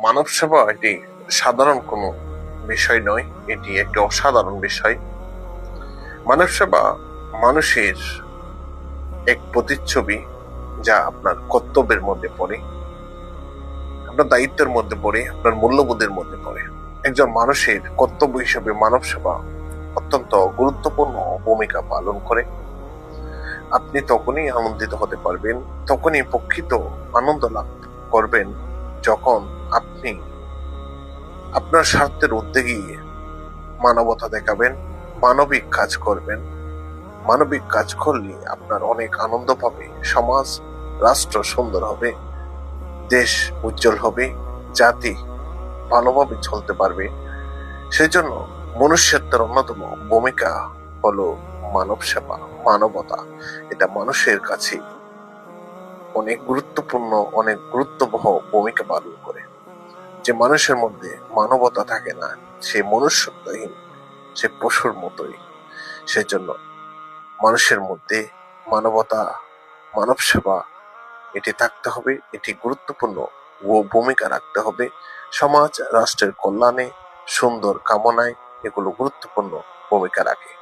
মানব সেবা এটি সাধারণ কোনো বিষয় নয়, এটি একটি অসাধারণ বিষয়। মানব সেবা মানুষের এক প্রতিচ্ছবি, যা আপনার কর্তব্যের মধ্যে পড়ে, আপনার দায়িত্বের মধ্যে পড়ে, আপনার মূল্যবোধের মধ্যে পড়ে। একজন মানুষের কর্তব্য হিসেবে মানব সেবা অত্যন্ত গুরুত্বপূর্ণ ভূমিকা পালন করে। আপনি তখনই আনন্দিত হতে পারবেন, তখনই প্রকৃত আনন্দ লাভ করবেন, যখন আপনি আপনার স্বার্থের ঊর্ধ্বে গিয়ে মানবতা দেখাবেন, মানবিক কাজ করবেন। মানবিক কাজ করলে আপনার অনেক আনন্দ পাবে, সমাজ রাষ্ট্র সুন্দর হবে, দেশ উজ্জ্বল হবে, জাতি ভালোভাবে চলতে পারবে। সেই জন্য মনুষ্যত্বের অন্যতম ভূমিকা হলো মানব সেবা, মানবতা। এটা মানুষের কাছে অনেক গুরুত্বপূর্ণ, অনেক গুরুত্ববহ ভূমিকা পালন করে। যে মানুষের মধ্যে মানবতা থাকে না, সে মনুষ্যত্বহীন, সে পশুর মতোই। সেজন্য মানুষের মধ্যে মানবতা, মানব সেবা এটি থাকতে হবে, এটি গুরুত্বপূর্ণ ও ভূমিকা রাখতে হবে। সমাজ রাষ্ট্রের কল্যাণে, সুন্দর কামনায় এগুলো গুরুত্বপূর্ণ ভূমিকা রাখে।